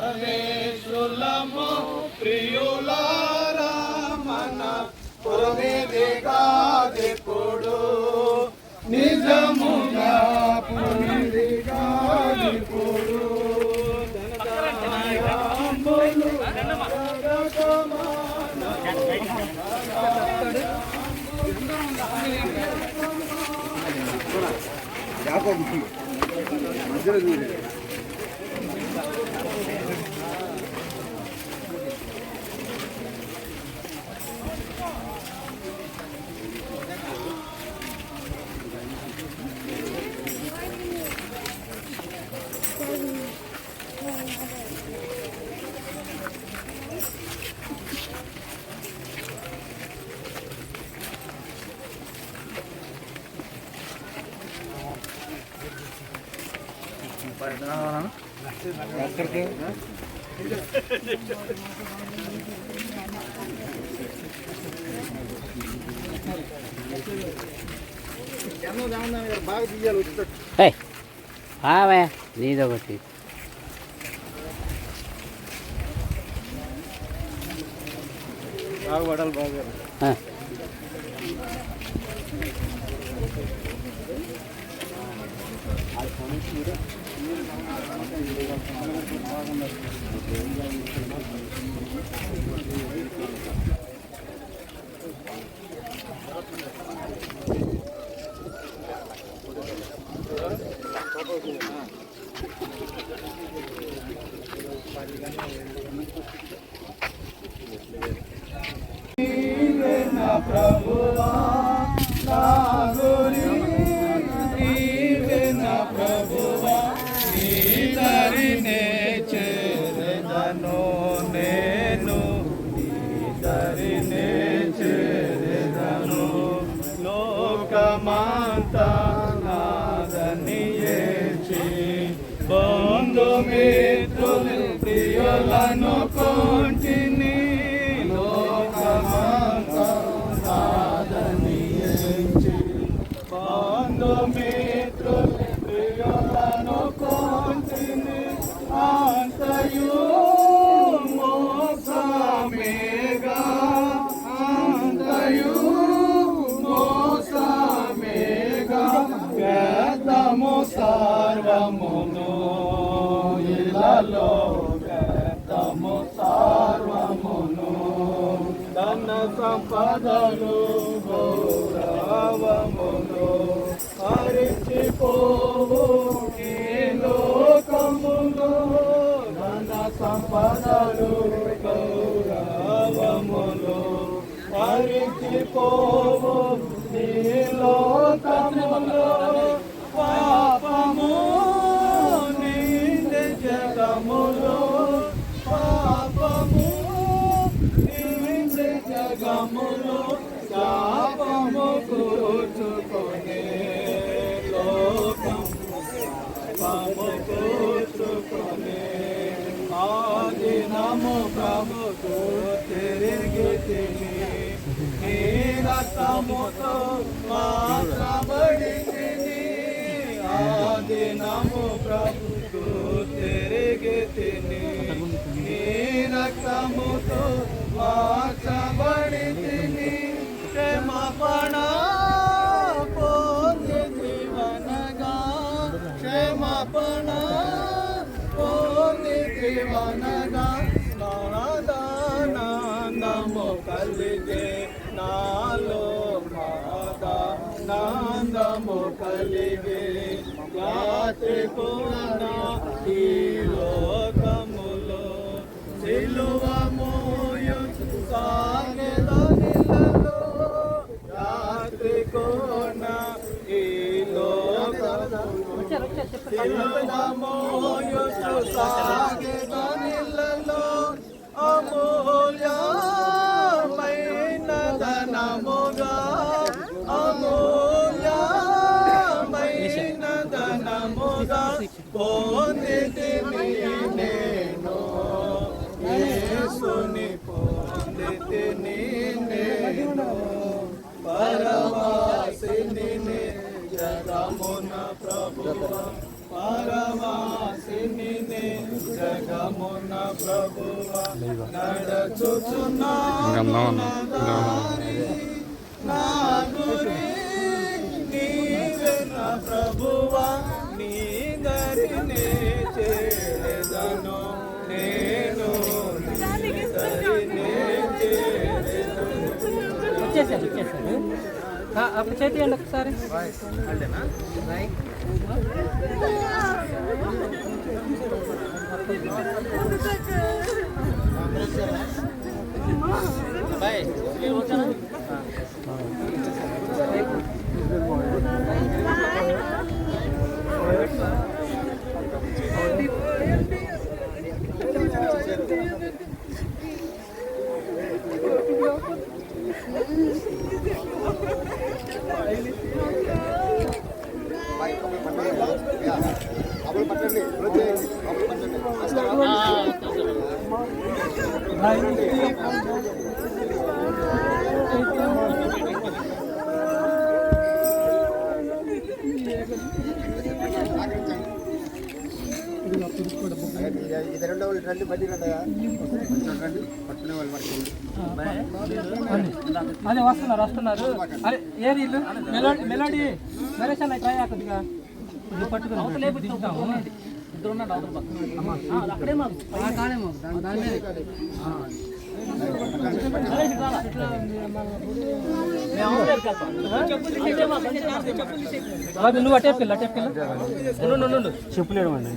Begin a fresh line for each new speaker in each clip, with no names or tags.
పరమేశ్వరము ప్రియులారా మన పురవేదిగాదిపుడు నిజముగా పురవేదిగాదిపుడు బాగా తీయాలి
నీదొకటి
బాగా పడాలి బాగా ప్రభువా నా గురి నా ప్రభువా నీ దరినే చేరెదను నేను నీ దరినే చేరెదను లోకమంతా నాదని ఏచి బంధు మిత్రులు ప్రియులను కొంటిని మిత్రులు ప్రియులను కొంటిని అంతయు మోసమేగా అంతయు మోసమేగా వేదము సర్వమును ఇలలో వేదము సర్వమును ధన సంపదలు గౌరవమును హరించిపోవు ఈ లోకములో ధన సంపదలు గౌరవములు హరించిపోవు ఈ లోకములో పాపము నిండి జగములో పాపము నిండి జగములో శాపము కూర్చుకొని ఆదినము ప్రభుకు తిరిగి నీ రక్తముతో మార్చబడితిని ఆదినము ప్రభుకు తిరిగి నీ రక్తముతో మార్చబడితిని క్షమాపణ పొంది జీవనగా క్షమాపణ జీవనగా నాదానందము కలిగే నాలో మాదానందము కలిగే యాత్రి కూడా ఈ లోకములో సిలువ మోయు సాగెదనిలలో యాత్రి కూడా ఈ సాగెదనిలలో అమూల్యమైన ధనముగా అమూల్యమైన ధనముగా పొందితిని నేను యేసుని పొందితిని నేను పరవాసిని జగమున ప్రభువా పరవాసిని జగమున ప్రభువా నడచుచున్నాను నా గురి నీవే నా ప్రభువా నీ దరినే చేరెదను నేను
ఇచ్చేసారు అప్పుడు చేతి అండి ఒకసారి అదే వస్తున్నారు అరే ఏది ఇల్లు మెలోడీ నరేష్ అన్న ట్రై కొద్దిగా పట్టుకుని నువ్వు అటేపిల్ల చెప్పులేడు అండి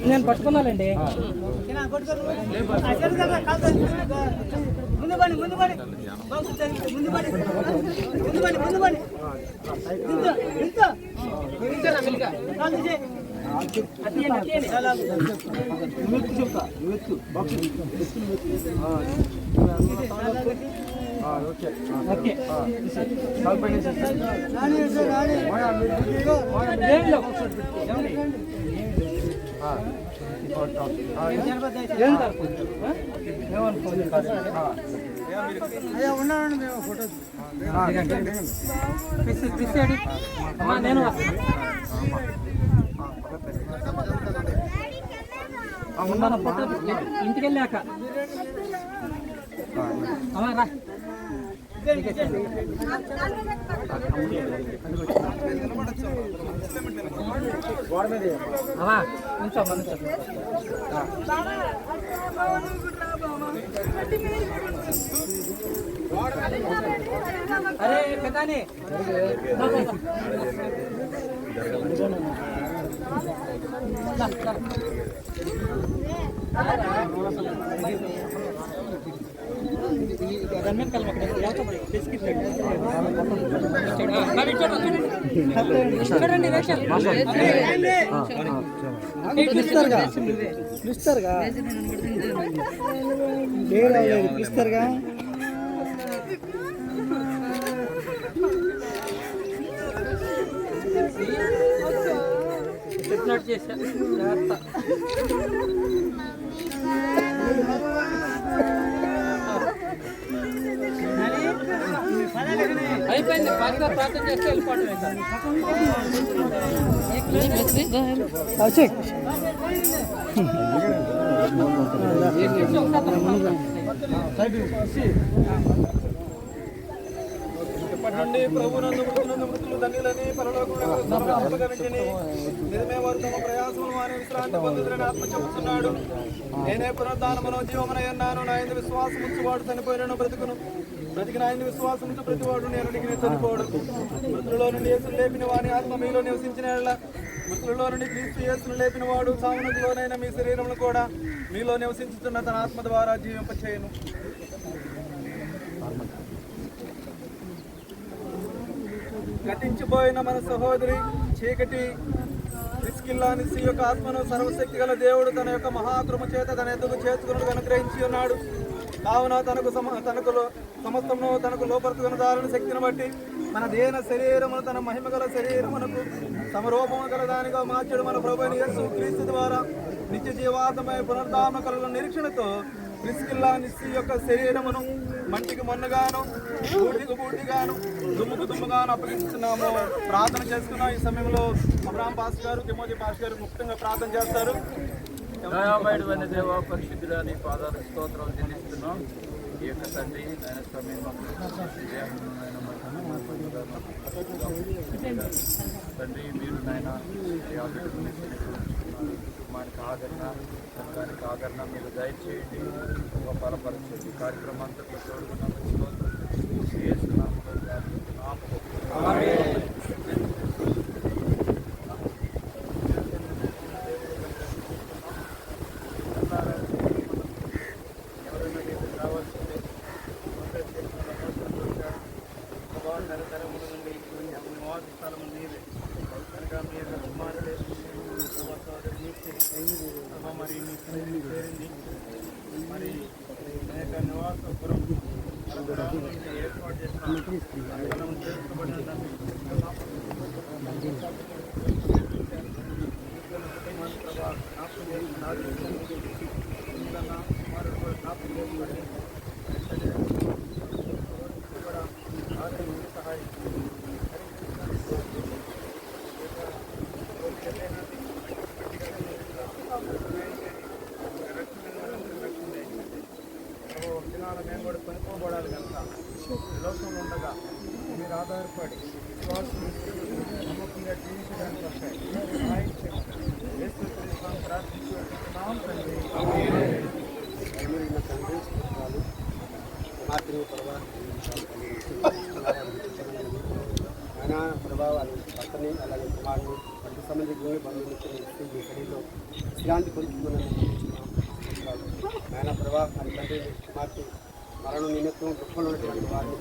నేను పట్టుకున్నానండి నేను మన ఫోటో ఇంటికి వెళ్ళాక రా అరే పెదాని పిలుస్తారుగా చేశా అయిపోయింది ప్రార్థన చేస్తే వెళ్ళిపోవటమే
ఇప్పటి నుండి ప్రభునందు మృతులు ధన్యులని పరలోకముని నిజమే వారు తమ ప్రయాసములు వారి విశ్రాంతి పొందుతున్న ఆత్మ చెబుతున్నాడు. నేనే పునరుద్ధానమును జీవమునై ఉన్నాను. నా యందు విశ్వాసం ఉంచువాడు చనిపోయినను బ్రతుకును, బ్రతికిన ఆయన విశ్వాసం ఉంచు ప్రతివాడు నేను చనిపోవడం. మృతులలో నుండి యేసును లేపిన వాని ఆత్మ మీలో నివసించిన మృతులలో నుండి క్రీస్తు యేసును లేపిన వాడు సావునకు లోనైన మీ శరీరమును కూడా మీలో నివసించుతున్న తన ఆత్మ ద్వారా జీవింపచేయను. గతించిపోయిన మన సహోదరి చీకటి ప్రిస్కిల్లానిసి యొక్క ఆత్మను సర్వశక్తి గల దేవుడు తన యొక్క మహాకృప చేత తన ఎద్దుకు చేతుకును అనుగ్రహించి ఉన్నాడు. కావున తనకు సమస్తమును తనకు లోపరుచుకున్న దారుని శక్తిని బట్టి మన దేన శరీరమును తన మహిమగల శరీరమునకు సమరూపము గల దానిగా మార్చడు మన ప్రభువైన యేసు క్రీస్తు ద్వారా నిత్య జీవాత్మై పునరుద్ధారణ కలుగుల నిరీక్షణతో ప్రిస్కిల్లా నిస్సి యొక్క శరీరమును మంటికి మొన్నగాను బూడిదికి బూడిదిగాను దుమ్ముకు దుమ్ముగాను అప్పగిస్తున్నాము. ప్రార్థన చేసుకున్నాం. ఈ సమయంలో అబ్రాహం పాస్టర్ గారు, తిమోతి పాస్టర్ గారు ముఖ్యంగా ప్రార్థన చేస్తారు.
దయామయుడైన దేవ, పరిశుద్ధుడా, నీ పాదాల స్తోత్రం చెల్లిస్తున్నాం. ఈ యొక్క తండ్రి నాయన సమయం తండ్రి మీరు నాయన కుటుంబానికి ఆదరణ, సంఘానికి ఆదరణ మీరు దయచేయండి, ఒక బలపరచండి. కార్యక్రమం అంతా మరి మరి అనేక నివాసపురం ఏర్పాటు చేసిన మేము కూడా కొనుక్కోబడాలి కనుక లోకంలో ఉండగా మీరు ఆధారపడి విశ్వాసం నమ్మకంగా జీవించడానికి వస్తాయి. ప్రార్థించుకుంటున్నాం తండ్రి.
ఆయన ప్రభావాలు భర్తని అలాగే కుమారుని వంటి సంబంధించిన బంధువులు మీ శరీరంలో విశ్రాంతి పొందుతున్నాను. ఆయన ప్రభావ మన తండ్రి కుమార్తె మరణం నిమిత్తం దుఃఖంలో ఉన్నటువంటి వారిని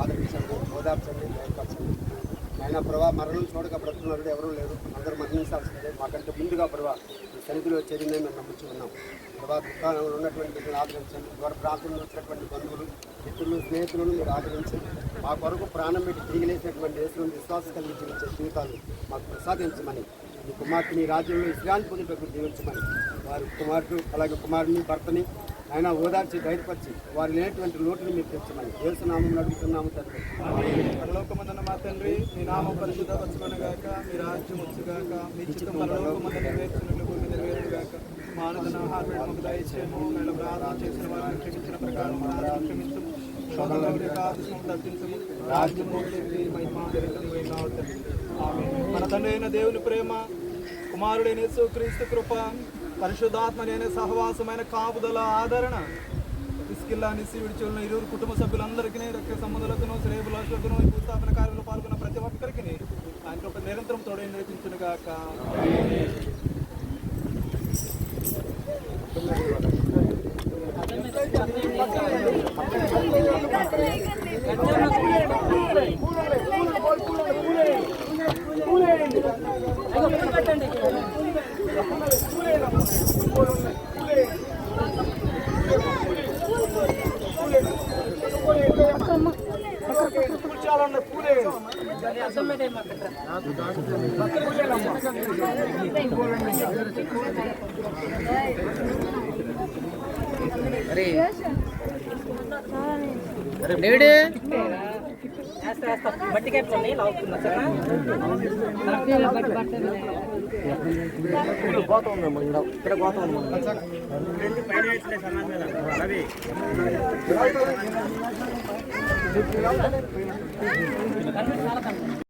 ఆదరించండి, ఓదార్చండి, బయటపరచండి. ఆయన ప్రభావ మరణం చూడక బ్రతుకున్నారు ఎవరూ లేరు, అందరూ మరణించాల్సిందే. మాకంటే ముందుగా ప్రభావ ఈ సన్నిధిలో చేరిందని మేము నమ్ముతూ ఉన్నాం. ప్రభావ దుఃఖంలో ఉన్నటువంటి వ్యక్తులను ఆదరించండి. ద్వార ప్రాంతంలో వచ్చినటువంటి బంధువులు, మిత్రులు, స్నేహితులను మీరు ఆదరించండి. మా కొరకు ప్రాణం పెట్టి తిరిగిలేసినటువంటి దేశంలో విశ్వాసం కలిగి జీవించే జీవితాలు మాకు ప్రసాదించమని, ఈ కుమార్తెని రాజ్యంలో విశ్రాంతి పొందుటకు జీవించమని, వారి కుమారుడు అలాగే కుమారుని భర్తని ఆయన ఓదార్చి ధైర్యపరిచి వారు లేనటువంటి లోటుని మీరు తెచ్చమని యేసునామములో అడుగుతున్నాము తండ్రి.
పరలోకమందున్న మా తండ్రి, మీ నామం పరిశుద్ధపరచుకొనగాక, మీ రాజ్యం వచ్చుగాక, మీ చిత్తం పరలోకమందు నెరవేర్చున్నట్లు భూమి నెరవేరుగాక. మా అనుదిన ఆహారం మాకు దయచేయము. మేము ప్రార్థన చేసిన వారిని క్షమించిన ప్రకారం క్షమించము. శోధనలోకి కాదు తప్పించము. రాజ్యం మన తండ్రి అయిన దేవుని ప్రేమ, కుమారుడైన యేసుక్రీస్తు కృప, పరిశుద్ధాత్మనే సహవాసమైన కాపుదల ఆదరణ ప్రిస్కిల్లా నిస్సి విడిచి ఉన్న ఇరువురు కుటుంబ సభ్యులందరికీ, రక్త సంబంధులకును, శ్రేయభిలాషులకును, ఈ భూస్థాపన కార్యంలో పాల్గొన్న ప్రతి ఒక్కరికి ఆయన కృప నిరంతరం తోడై నడిపించునుగాక.
బట్టికే లాగుతున్నా సార్ ఇక్కడ కోత ఉంది.